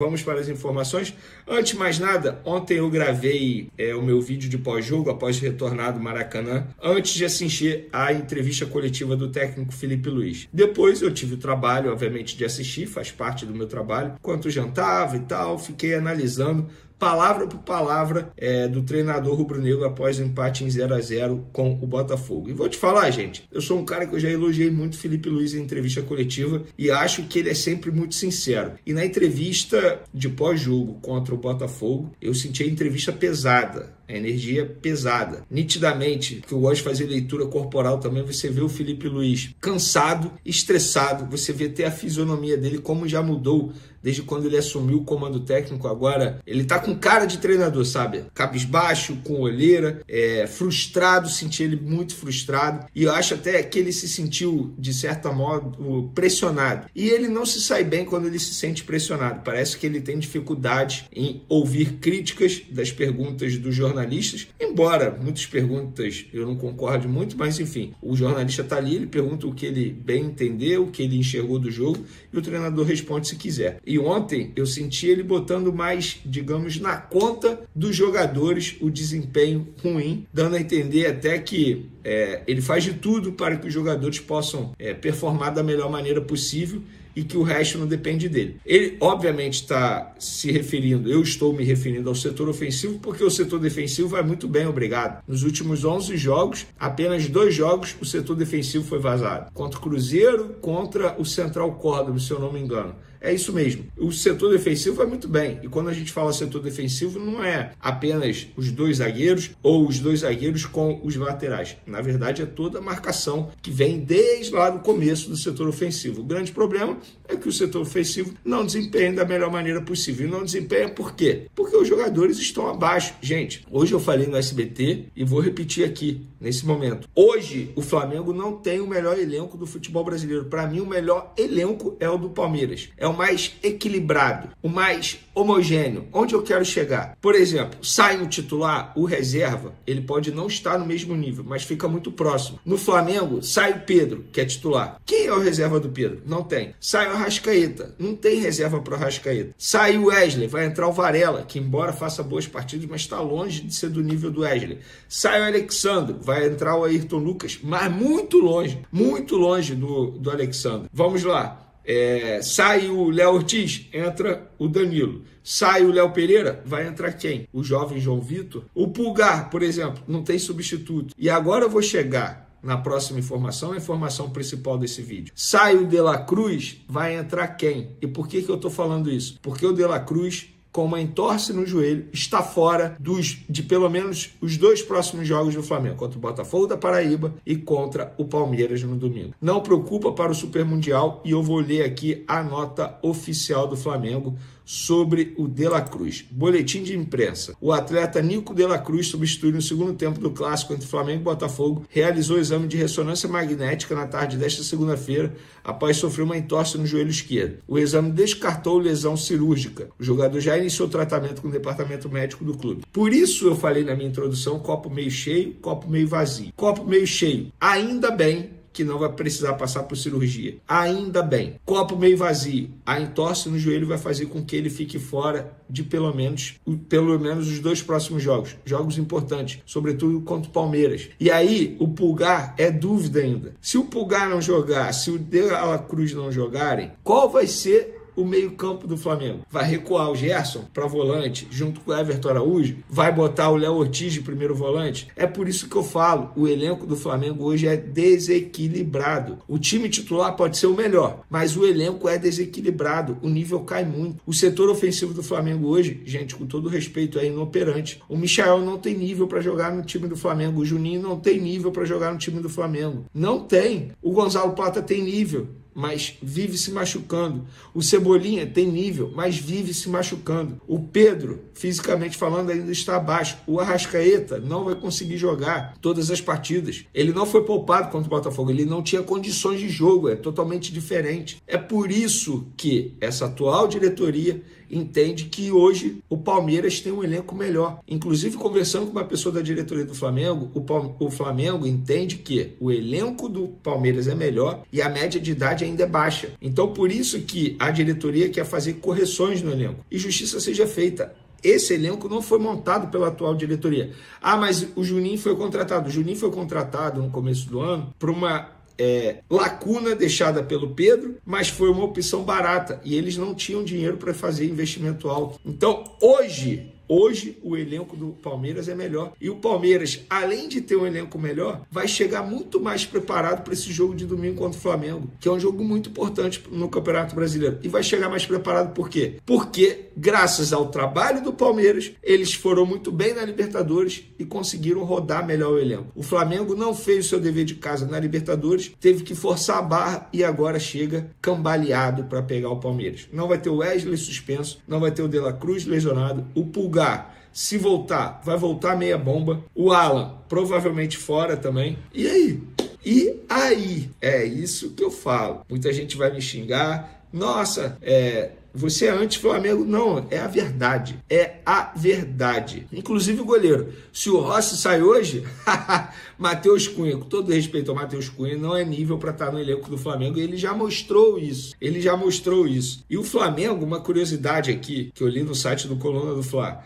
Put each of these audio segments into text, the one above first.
Vamos para as informações. Antes de mais nada, ontem eu gravei o meu vídeo de pós-jogo, após retornar do Maracanã, antes de assistir a entrevista coletiva do técnico Felipe Luiz. Depois eu tive o trabalho, obviamente, de assistir, faz parte do meu trabalho. Enquanto jantava e tal, fiquei analisando palavra por palavra do treinador rubro-negro após o empate em 0-0 com o Botafogo. E vou te falar, gente, eu sou um cara que eu já elogiei muito o Felipe Luiz em entrevista coletiva e acho que ele é sempre muito sincero. E na entrevista de pós-jogo contra o Botafogo, eu senti a entrevista pesada, a energia pesada. Nitidamente, que eu gosto de fazer leitura corporal também, você vê o Felipe Luiz cansado, estressado, você vê até a fisionomia dele como já mudou desde quando ele assumiu o comando técnico. Agora ele tá com cara de treinador, sabe? Cabisbaixo, com olheira, frustrado, senti ele muito frustrado, e eu acho até que ele se sentiu, de certo modo, pressionado. E ele não se sai bem quando ele se sente pressionado. Parece que ele tem dificuldade em ouvir críticas das perguntas dos jornalistas, embora muitas perguntas eu não concorde muito, mas enfim, o jornalista tá ali, ele pergunta o que ele bem entendeu, o que ele enxergou do jogo, e o treinador responde se quiser. E ontem eu senti ele botando mais, digamos, na conta dos jogadores o desempenho ruim, dando a entender até que ele faz de tudo para que os jogadores possam performar da melhor maneira possível e que o resto não depende dele. Ele, obviamente, está se referindo, eu estou me referindo ao setor ofensivo, porque o setor defensivo vai muito bem, obrigado. Nos últimos 11 jogos, apenas 2 jogos, o setor defensivo foi vazado. Contra o Cruzeiro, contra o Central Córdoba, se eu não me engano. É isso mesmo. O setor defensivo vai muito bem. E quando a gente fala setor defensivo, não é apenas os 2 zagueiros ou os 2 zagueiros com os laterais. Na verdade, é toda a marcação que vem desde lá do começo do setor ofensivo. O grande problema é que o setor ofensivo não desempenha da melhor maneira possível. E não desempenha por quê? Porque os jogadores estão abaixo. Gente, hoje eu falei no SBT e vou repetir aqui, nesse momento. Hoje, o Flamengo não tem o melhor elenco do futebol brasileiro. Para mim, o melhor elenco é o do Palmeiras. É o mais equilibrado, o mais homogêneo. Onde eu quero chegar? Por exemplo, sai um titular, o reserva, ele pode não estar no mesmo nível, mas fica muito próximo. No Flamengo, sai o Pedro, que é titular. Quem é o reserva do Pedro? Não tem. Sai o Arrascaeta, não tem reserva para o Arrascaeta. Sai o Wesley, vai entrar o Varela, que embora faça boas partidas, mas está longe de ser do nível do Wesley. Sai o Alexandro, vai entrar o Ayrton Lucas, mas muito longe do Alexandro. Vamos lá. Sai o Léo Ortiz, entra o Danilo. Sai o Léo Pereira, vai entrar quem? O jovem João Vitor? O Pulgar, por exemplo, não tem substituto. E agora eu vou chegar na próxima informação, a informação principal desse vídeo. Sai o De La Cruz, vai entrar quem? E por que eu estou falando isso? Porque o De La Cruz, com uma entorse no joelho, está fora de pelo menos os 2 próximos jogos do Flamengo, contra o Botafogo da Paraíba e contra o Palmeiras no domingo. Não preocupa para o Super Mundial, e eu vou ler aqui a nota oficial do Flamengo sobre o De La Cruz. Boletim de imprensa. O atleta Nico De La Cruz, substituído no segundo tempo do clássico entre Flamengo e Botafogo, realizou exame de ressonância magnética na tarde desta segunda-feira, após sofrer uma entorse no joelho esquerdo. O exame descartou lesão cirúrgica. O jogador já iniciou tratamento com o departamento médico do clube. Por isso eu falei na minha introdução, copo meio cheio, copo meio vazio. Copo meio cheio, ainda bem que não vai precisar passar por cirurgia. Ainda bem. Copo meio vazio. A entorse no joelho vai fazer com que ele fique fora de pelo menos os 2 próximos jogos. Jogos importantes, sobretudo contra o Palmeiras. E aí, o Pulgar é dúvida ainda. Se o Pulgar não jogar, se o De La Cruz não jogarem, qual vai ser o meio-campo do Flamengo? Vai recuar o Gerson para volante, junto com o Everton Araújo? Vai botar o Léo Ortiz de primeiro volante? É por isso que eu falo, o elenco do Flamengo hoje é desequilibrado. O time titular pode ser o melhor, mas o elenco é desequilibrado, o nível cai muito. O setor ofensivo do Flamengo hoje, gente, com todo respeito, é inoperante. O Michael não tem nível para jogar no time do Flamengo, o Juninho não tem nível para jogar no time do Flamengo. Não tem. O Gonzalo Plata tem nível, mas vive se machucando. O Cebolinha tem nível, mas vive se machucando. O Pedro, fisicamente falando, ainda está abaixo. O Arrascaeta não vai conseguir jogar todas as partidas. Ele não foi poupado contra o Botafogo, ele não tinha condições de jogo, é totalmente diferente. É por isso que essa atual diretoria entende que hoje o Palmeiras tem um elenco melhor. Inclusive, conversando com uma pessoa da diretoria do Flamengo, o Flamengo entende que o elenco do Palmeiras é melhor e a média de idade ainda é baixa. Então, por isso que a diretoria quer fazer correções no elenco. E justiça seja feita. Esse elenco não foi montado pela atual diretoria. Ah, mas o Juninho foi contratado. O Juninho foi contratado no começo do ano por uma lacuna deixada pelo Pedro, mas foi uma opção barata e eles não tinham dinheiro para fazer investimento alto. Então, hoje o elenco do Palmeiras é melhor. E o Palmeiras, além de ter um elenco melhor, vai chegar muito mais preparado para esse jogo de domingo contra o Flamengo, que é um jogo muito importante no Campeonato Brasileiro. E vai chegar mais preparado por quê? Porque, graças ao trabalho do Palmeiras, eles foram muito bem na Libertadores e conseguiram rodar melhor o elenco. O Flamengo não fez o seu dever de casa na Libertadores, teve que forçar a barra e agora chega cambaleado para pegar o Palmeiras. Não vai ter o Wesley suspenso, não vai ter o De La Cruz lesionado, o Pulgar, se voltar, vai voltar meia bomba. O Alan, provavelmente fora também. E aí? É isso que eu falo. Muita gente vai me xingar. Nossa, você é anti-Flamengo? Não, é a verdade. É a verdade. Inclusive o goleiro. Se o Rossi sai hoje, Matheus Cunha, com todo respeito ao Matheus Cunha, não é nível para estar no elenco do Flamengo. E ele já mostrou isso. E o Flamengo, uma curiosidade aqui, que eu li no site do Coluna do Fla.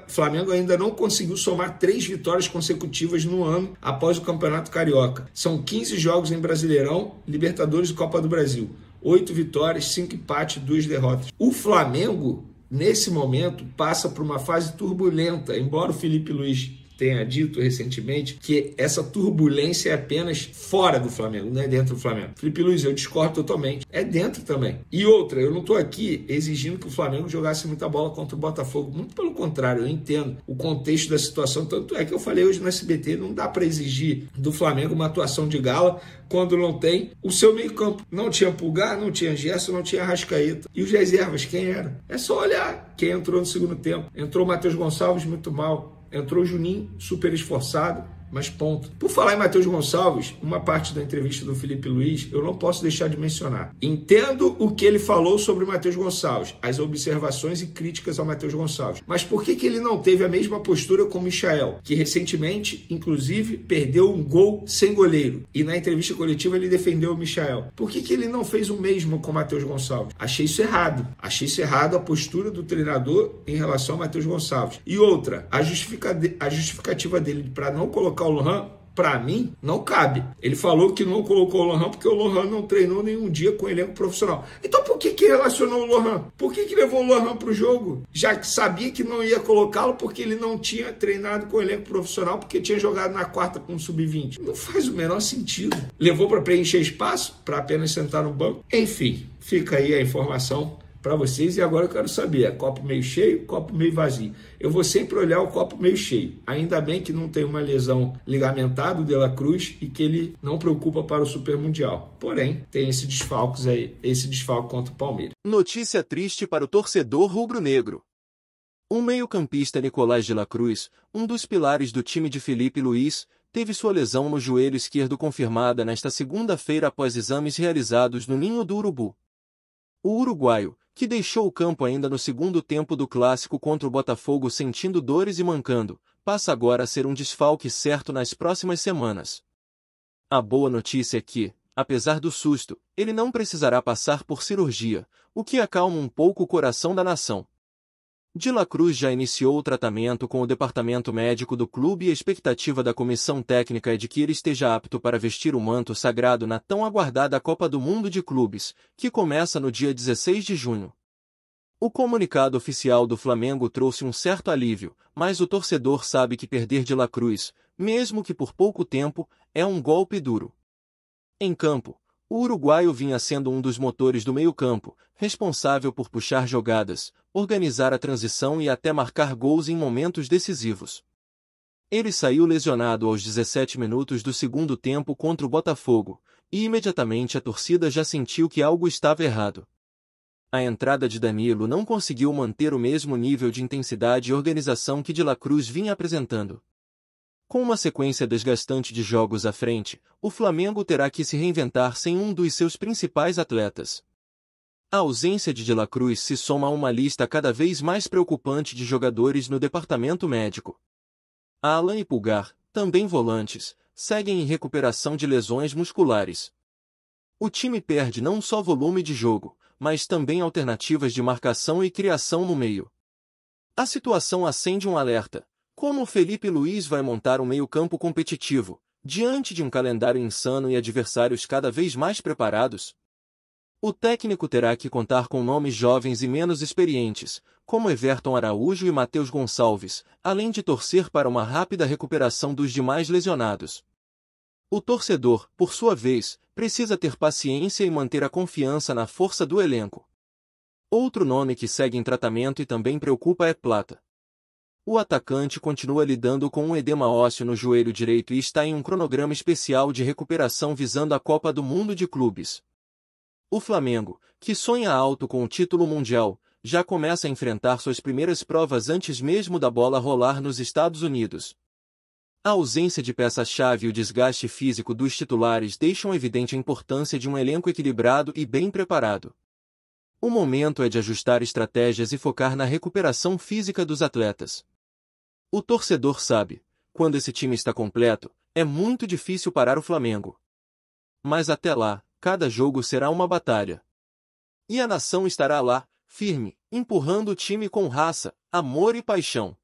Flamengo ainda não conseguiu somar 3 vitórias consecutivas no ano após o Campeonato Carioca. São 15 jogos em Brasileirão, Libertadores e Copa do Brasil. 8 vitórias, 5 empates, 2 derrotas. O Flamengo, nesse momento, passa por uma fase turbulenta, embora o Felipe Luiz tenha dito recentemente que essa turbulência é apenas fora do Flamengo, não é dentro do Flamengo. Felipe Luiz, eu discordo totalmente. É dentro também. E outra, eu não estou aqui exigindo que o Flamengo jogasse muita bola contra o Botafogo. Muito pelo contrário, eu entendo o contexto da situação. Tanto é que eu falei hoje no SBT, não dá para exigir do Flamengo uma atuação de gala quando não tem o seu meio-campo. Não tinha Pulgar, não tinha Gerson, não tinha Arrascaeta. E os reservas, quem era? É só olhar quem entrou no segundo tempo. Entrou o Matheus Gonçalves muito mal. Entrou o Juninho, super esforçado, mas ponto. Por falar em Matheus Gonçalves, uma parte da entrevista do Felipe Luiz, eu não posso deixar de mencionar. Entendo o que ele falou sobre o Matheus Gonçalves, as observações e críticas ao Matheus Gonçalves. Mas por que ele não teve a mesma postura com o Michael, que recentemente, inclusive, perdeu um gol sem goleiro? E na entrevista coletiva ele defendeu o Michael. Por que ele não fez o mesmo com o Matheus Gonçalves? Achei isso errado. Achei isso errado a postura do treinador em relação ao Matheus Gonçalves. E outra, a justificativa dele para não colocar o Lohan, para mim, não cabe. Ele falou que não colocou o Lohan porque o Lohan não treinou nenhum dia com o elenco profissional. Então por que relacionou o Lohan? Por que levou o Lohan para o jogo? Já que sabia que não ia colocá-lo porque ele não tinha treinado com o elenco profissional, porque tinha jogado na quarta com o sub-20. Não faz o menor sentido. Levou para preencher espaço, para apenas sentar no banco. Enfim, fica aí a informação para vocês. E agora eu quero saber, é copo meio cheio, copo meio vazio? Eu vou sempre olhar o copo meio cheio. Ainda bem que não tem uma lesão ligamentar do De La Cruz e que ele não preocupa para o Super Mundial. Porém, tem esse desfalque contra o Palmeiras. Notícia triste para o torcedor rubro-negro. O meio-campista Nicolás de la Cruz, um dos pilares do time de Felipe Luiz, teve sua lesão no joelho esquerdo confirmada nesta segunda-feira após exames realizados no Ninho do Urubu. O uruguaio, que deixou o campo ainda no segundo tempo do clássico contra o Botafogo sentindo dores e mancando, passa agora a ser um desfalque certo nas próximas semanas. A boa notícia é que, apesar do susto, ele não precisará passar por cirurgia, o que acalma um pouco o coração da nação. De la Cruz já iniciou o tratamento com o departamento médico do clube e a expectativa da comissão técnica é de que ele esteja apto para vestir o manto sagrado na tão aguardada Copa do Mundo de Clubes, que começa no dia 16 de junho. O comunicado oficial do Flamengo trouxe um certo alívio, mas o torcedor sabe que perder de la Cruz, mesmo que por pouco tempo, é um golpe duro. Em campo, o uruguaio vinha sendo um dos motores do meio-campo, responsável por puxar jogadas, organizar a transição e até marcar gols em momentos decisivos. Ele saiu lesionado aos 17 minutos do segundo tempo contra o Botafogo, e imediatamente a torcida já sentiu que algo estava errado. A entrada de Danilo não conseguiu manter o mesmo nível de intensidade e organização que de la Cruz vinha apresentando. Com uma sequência desgastante de jogos à frente, o Flamengo terá que se reinventar sem um dos seus principais atletas. A ausência de la Cruz se soma a uma lista cada vez mais preocupante de jogadores no departamento médico. Alan e Pulgar, também volantes, seguem em recuperação de lesões musculares. O time perde não só volume de jogo, mas também alternativas de marcação e criação no meio. A situação acende um alerta. Como o Felipe Luís vai montar um meio-campo competitivo, diante de um calendário insano e adversários cada vez mais preparados? O técnico terá que contar com nomes jovens e menos experientes, como Everton Araújo e Matheus Gonçalves, além de torcer para uma rápida recuperação dos demais lesionados. O torcedor, por sua vez, precisa ter paciência e manter a confiança na força do elenco. Outro nome que segue em tratamento e também preocupa é Plata. O atacante continua lidando com um edema ósseo no joelho direito e está em um cronograma especial de recuperação visando a Copa do Mundo de Clubes. O Flamengo, que sonha alto com o título mundial, já começa a enfrentar suas primeiras provas antes mesmo da bola rolar nos Estados Unidos. A ausência de peças-chave e o desgaste físico dos titulares deixam evidente a importância de um elenco equilibrado e bem preparado. O momento é de ajustar estratégias e focar na recuperação física dos atletas. O torcedor sabe, quando esse time está completo, é muito difícil parar o Flamengo. Mas até lá, cada jogo será uma batalha. E a nação estará lá, firme, empurrando o time com raça, amor e paixão.